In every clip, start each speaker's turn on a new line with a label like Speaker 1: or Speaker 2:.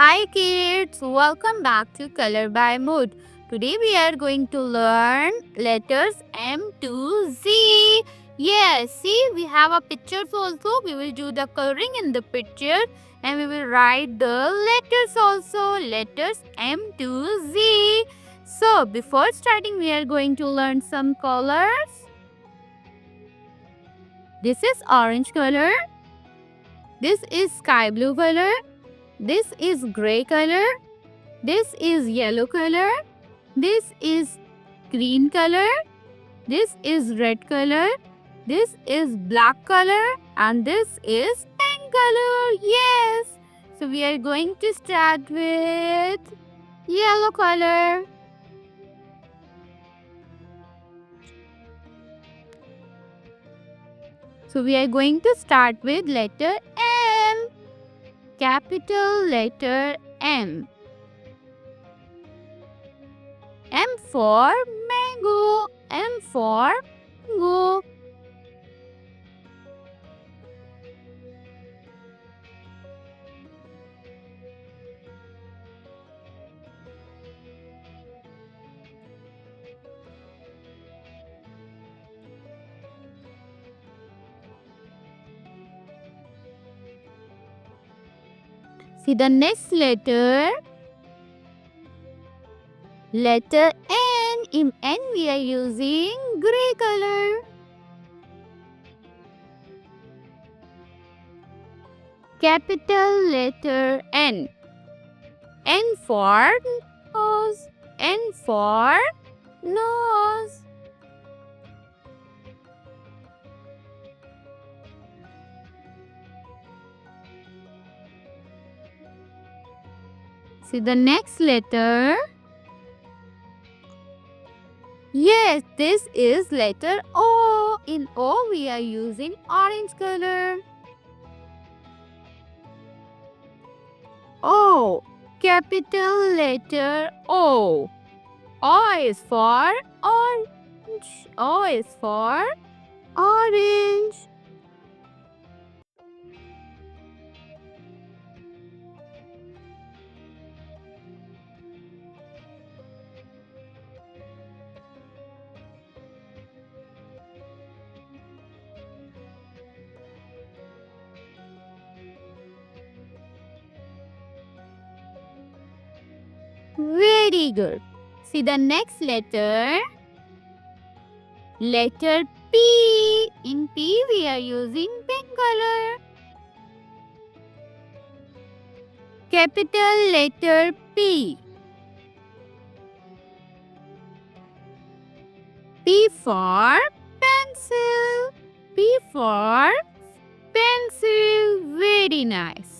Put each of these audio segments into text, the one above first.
Speaker 1: Hi kids, welcome back to Color by Mood. Today we are going to learn letters M to Z. Yes, see we have a pictures also. We will do the coloring in the picture and we will write the letters also. Letters M to Z. So before starting we are going to learn some colors. This is orange color. This is sky blue color. This is gray color. This is yellow color. This is green color. This is red color. This is black color. And this is pink color. Yes. So we are going to start with yellow color. So we are going to start with letter M. Capital letter M. M for mango. M for mango. See the next letter. Letter N. In N we are using gray color. Capital letter N. N for nose. N for nose. See the next letter. Yes, this is letter O. In O we are using orange color. O. Capital letter O. O is for orange. O is for orange. Very good. See the next letter. Letter P. In P we are using pink color. Capital letter P. P for pencil. P for pencil. Very nice.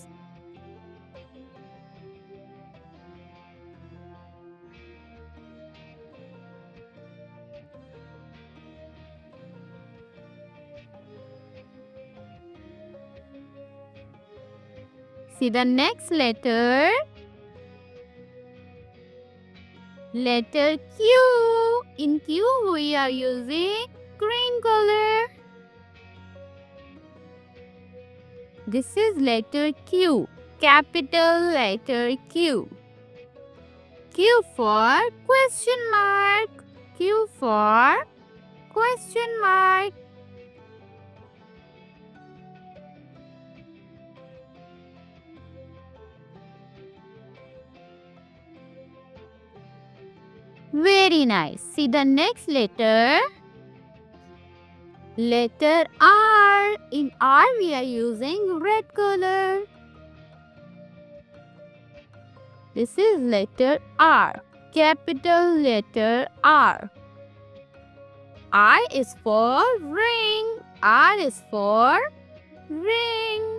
Speaker 1: See the next letter. Letter Q. In Q we are using green color. This is letter Q. Capital letter Q. Q for question mark. Q for question mark. Very nice. See the next letter. Letter R. In R we are using red color. This is letter R. Capital letter R. I is for ring. R is for ring.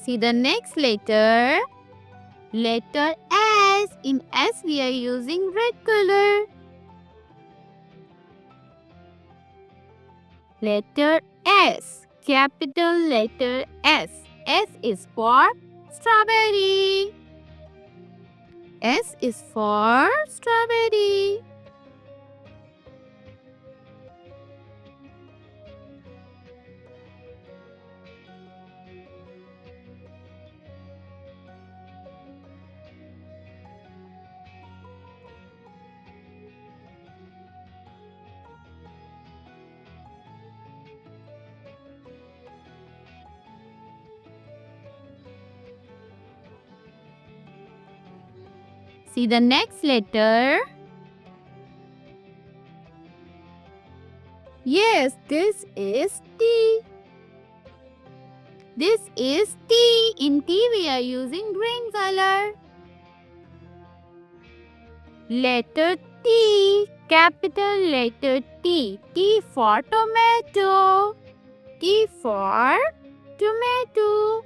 Speaker 1: See the next letter. Letter S. In S we are using red color. Letter S. Capital letter S. S is for strawberry. S is for strawberry. See the next letter. Yes, this is T. This is T. In T we are using green color. Letter T. Capital letter T. T for tomato. T for tomato.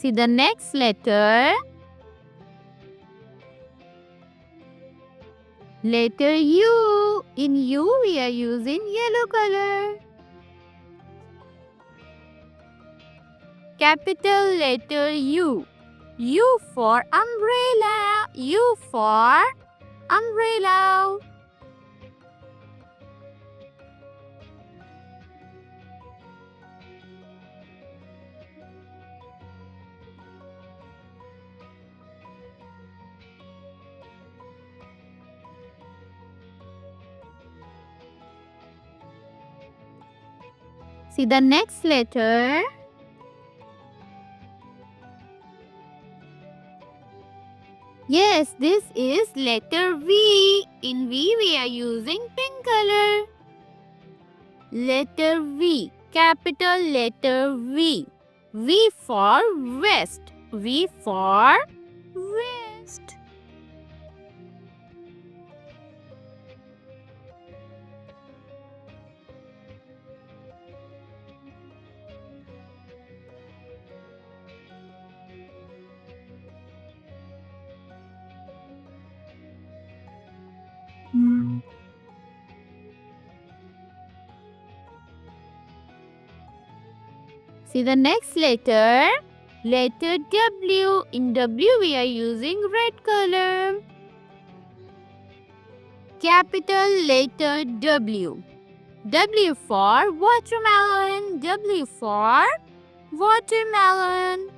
Speaker 1: See the next letter. Letter U. In U we are using yellow color. Capital letter U. U for umbrella. U for umbrella. See the next letter. Yes, this is letter V. In V we are using pink color. Letter V. Capital letter V. V for West. V for West. See the next letter. Letter W. In W we are using red color. Capital letter W. W for watermelon. W for watermelon.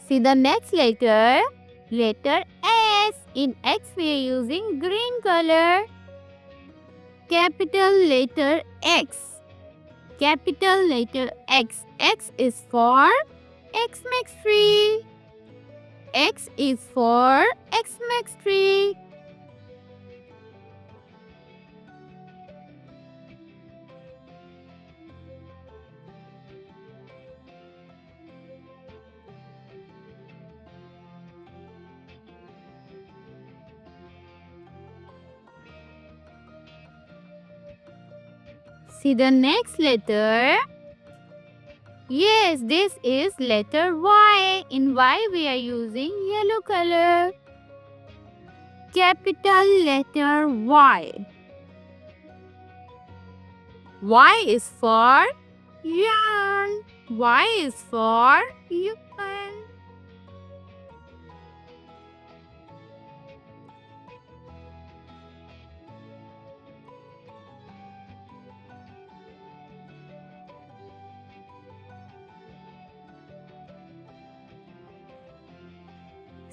Speaker 1: See the next letter. Letter S. In X we are using green color. Capital letter X. Capital letter X. X is for Xmas tree. X is for Xmas tree. See the next letter. Yes, this is letter Y. In Y we are using yellow color. Capital letter Y. Y is for yarn. Y is for yarn.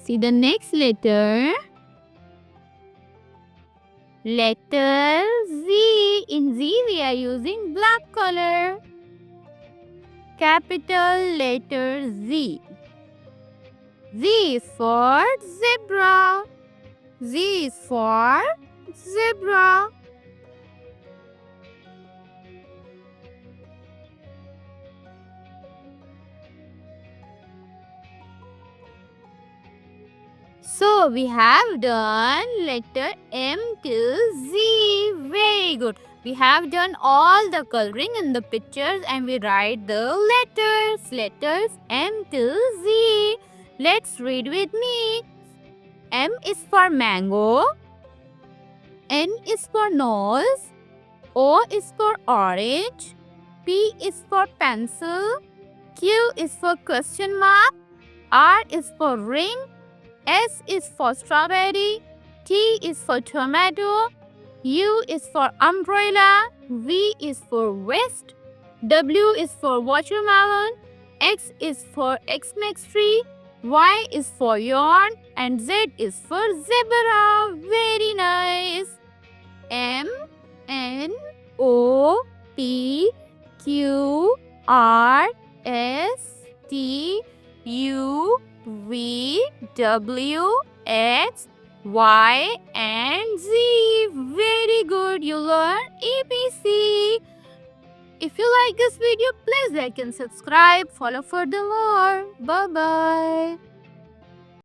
Speaker 1: See the next letter. Letter Z. In Z we are using black color. capital letter Z. Z is for zebra. Z is for zebra. So we have done letter M till Z. Very good. We have done all the coloring in the pictures and we write the letters M till Z. Let's read with me. M is for mango. N is for nose. O is for orange. P is for pencil. Q is for question mark. R is for ring. S is for strawberry. T is for tomato. U is for umbrella. V is for vest. W is for watermelon. X is for Xmas tree. Y is for yarn. And Z is for zebra. Very nice. M N O P Q R S T U V W X Y and Z. Very good. You learn ABC. If you like this video, please like and subscribe. Follow for the more. Bye bye.